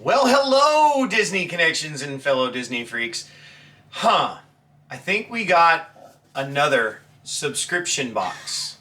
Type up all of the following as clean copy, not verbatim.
Well, hello, Disney Connections and fellow Disney freaks. I think we got another subscription box.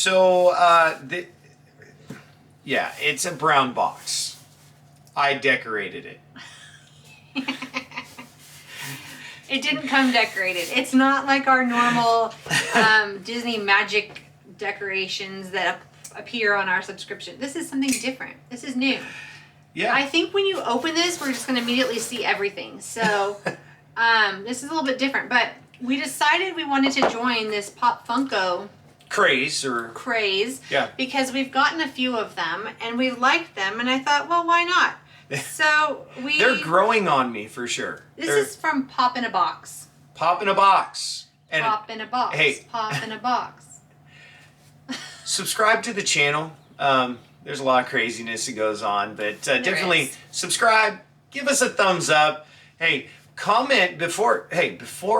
So, yeah, it's a brown box. I decorated it. It didn't come decorated. It's not like our normal Disney magic decorations that appear on our subscription. This is something different. This is new. Yeah. I think when you open this, we're just going to immediately see everything. So this is a little bit different. But we decided we wanted to join this Pop Funko craze. Yeah. Because we've gotten a few of them and we liked them. And I thought, well, why not? So They're growing on me for sure. This is from Pop in a Box. Pop in a Box. And Pop in a Box. Hey. Pop in a Box. Subscribe to the channel. There's a lot of craziness that goes on, but definitely is. subscribe. Give us a thumbs up. Hey, comment before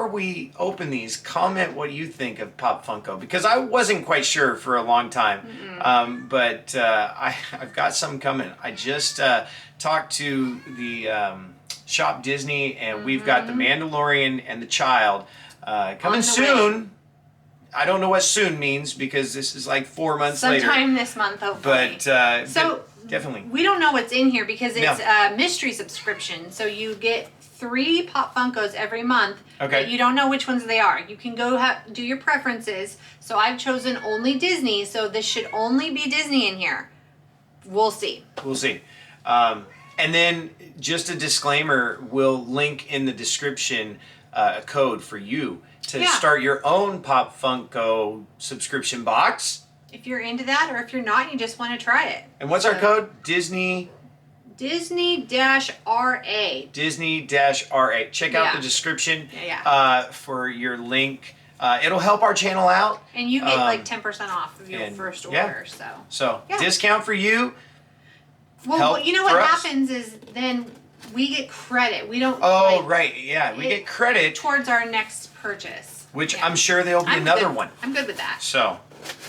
we open these. Comment what you think of Pop Funko, because I wasn't quite sure for a long time. But I've got some coming. I just talked to the Shop Disney, and we've got the Mandalorian and the Child coming soon. I don't know what soon means because this is like 4 months later. Sometime this month, hopefully. But so definitely, we don't know what's in here because it's a mystery subscription. So you get 3 Pop Funkos every month. Okay. But you don't know which ones they are. You can go do your preferences. So I've chosen only Disney. So this should only be Disney in here. We'll see. We'll see. And then just a disclaimer: we'll link in the description a code for you to start your own Pop Funko subscription box. If you're into that, or if you're not, you just want to try it. And what's our code? Disney-RA. Disney-RA. Check out the description for your link. It'll help our channel out. And you get like 10% off of your first order. So discount for you. Well, you know what happens is then we get credit. We don't. Oh, right. Yeah, we get credit towards our next purchase. Which I'm sure there'll be another one. I'm good with that. So,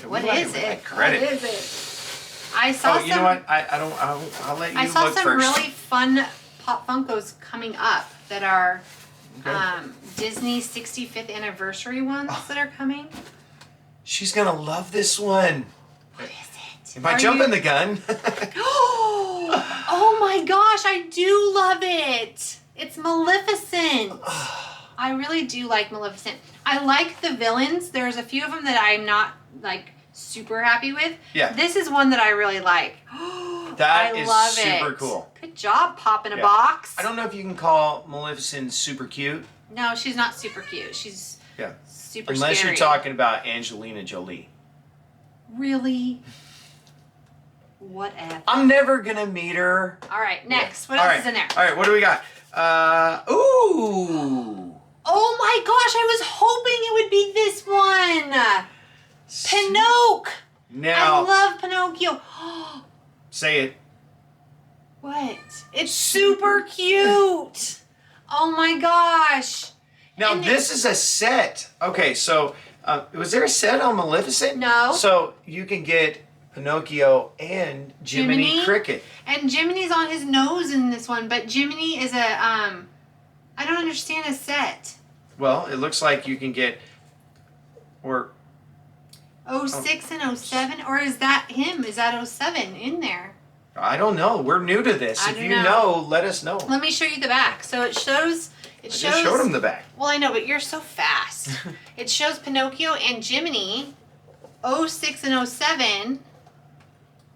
what is it? Credit. What is it? I saw you know what? I'll let you look first. I saw some really fun Pop Funkos coming up that are Disney 65th anniversary ones that are coming. She's gonna love this one. What is it? Am I jumping the gun? Oh my gosh, I do love it. It's Maleficent. I really do like Maleficent. I like the villains. There's a few of them that I'm not like super happy with. Yeah. This is one that I really like. That is super cool. Good job, Pop in a Box. I don't know if you can call Maleficent super cute. No, she's not super cute. She's super Unless scary. you're talking about Angelina Jolie. Really? Whatever. I'm never gonna meet her. All right, next. What else is in there? All right, what do we got? Ooh. Oh my gosh, I was hoping it would be this one. Pinocchio. Now, I love Pinocchio. say it. What? It's super cute. Oh my gosh. Now, this is a set. Okay, so was there a set on Maleficent? No. So you can get Pinocchio and Jiminy Cricket. And Jiminy's on his nose in this one, but Jiminy is a, I don't understand a set. Well, it looks like you can get, 06 and 07, or is that him? Is that 07 in there? I don't know. We're new to this. If you know, let us know. Let me show you the back. So it shows. I just showed him the back. Well, I know, but you're so fast. It shows Pinocchio and Jiminy, 06 and 07.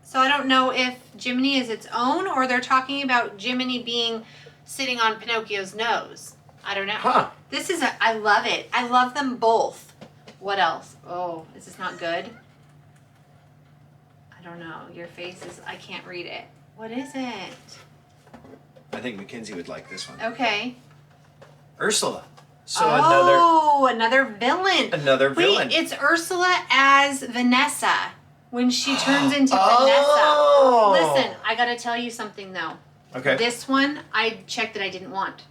So I don't know if Jiminy is its own, or they're talking about Jiminy being sitting on Pinocchio's nose. I don't know. Huh. This is I love it. I love them both. What else? Oh, is this not good? I don't know. Your face is, I can't read it. What is it? I think Mackenzie would like this one. Okay. Ursula. So another villain. Another villain. Wait, it's Ursula as Vanessa when she turns into Oh. Vanessa. Listen, I gotta tell you something though. Okay. This one, I checked that I didn't want.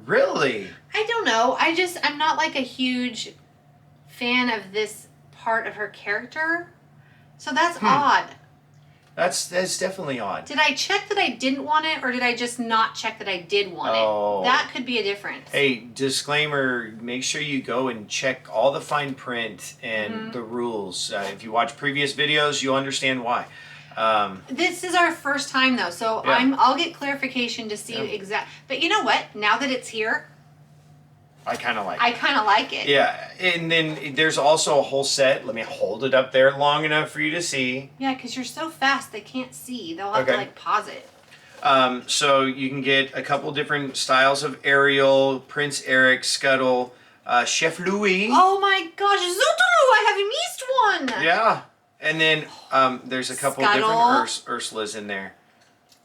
Really? I don't know. I'm not like a huge fan of this part of her character. So that's odd. That's definitely odd. Did I check that I didn't want it, or did I just not check that I did want it? That could be a difference. Hey, disclaimer, make sure you go and check all the fine print and the rules. If you watch previous videos, you'll understand why. This is our first time though, so Yeah. I'll get clarification to see exact. But you know what? Now that it's here, I kind of like it. I kind of like it. Yeah, and then there's also a whole set. Let me hold it up there long enough for you to see. Yeah, because you're so fast, they can't see. They'll have to like pause it. So you can get a couple different styles of Ariel, Prince Eric, Scuttle, Chef Louis. Oh my gosh, Zutulu! I have missed one. Yeah, and then there's a couple Scuttle. different Ursulas in there.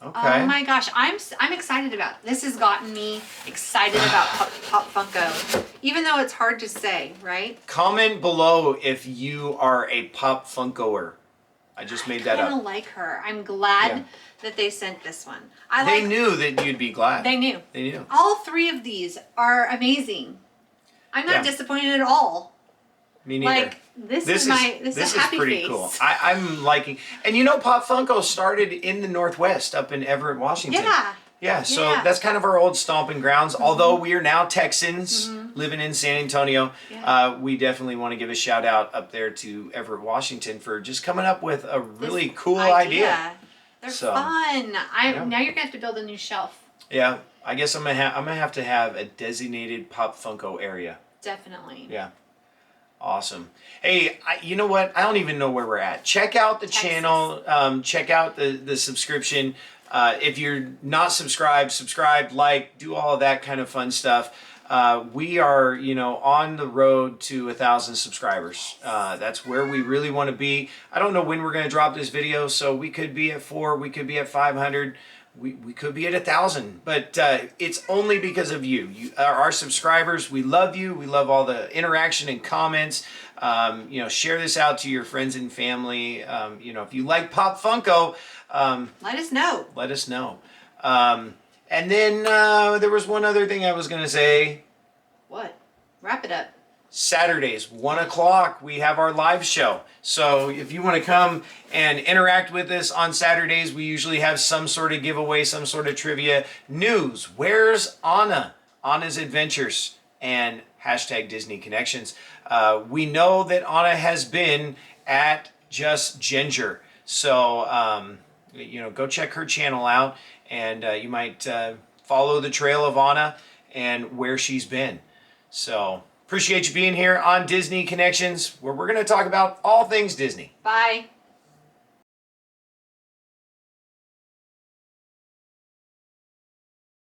Okay. Oh my gosh, I'm excited about this. Has gotten me excited about Pop Funko, even though it's hard to say, right? Comment below if you are a Pop Funkoer. I just made that I kind up. of like her. I'm glad that they sent this one. They knew that you'd be glad. They knew. They knew. All three of these are amazing. I'm not disappointed at all. Me neither. Like this is a happy pretty face. cool. I'm liking, and you know, Pop Funko started in the Northwest, up in Everett, Washington. Yeah. Yeah, so that's kind of our old stomping grounds. Although we are now Texans living in San Antonio, we definitely want to give a shout out up there to Everett, Washington for just coming up with a really cool idea. They're fun. Now you're gonna have to build a new shelf. Yeah, I guess I'm gonna have to have a designated Pop Funko area. Definitely. Yeah. Awesome. Hey, you know what? I don't even know where we're at. Check out the channel. Check out the subscription. If you're not subscribed, subscribe, like, do all of that kind of fun stuff. We are, on the road to 1,000 subscribers. That's where we really want to be. I don't know when we're going to drop this video, so we could be at 4, we could be at 500. We could be at 1,000, but it's only because of you. You are our subscribers. We love you. We love all the interaction and comments. Share this out to your friends and family. If you like Pop Funko, let us know. Let us know. And then there was one other thing I was going to say. What? Wrap it up. Saturdays, 1 o'clock, we have our live show. So if you want to come and interact with us on Saturdays, we usually have some sort of giveaway, some sort of trivia. News, where's Anna? Anna's Adventures, and hashtag Disney Connections. We know that Anna has been at Just Ginger. So, go check her channel out, and you might follow the trail of Anna and where she's been. So, appreciate you being here on Disney Connections, where we're going to talk about all things Disney. Bye.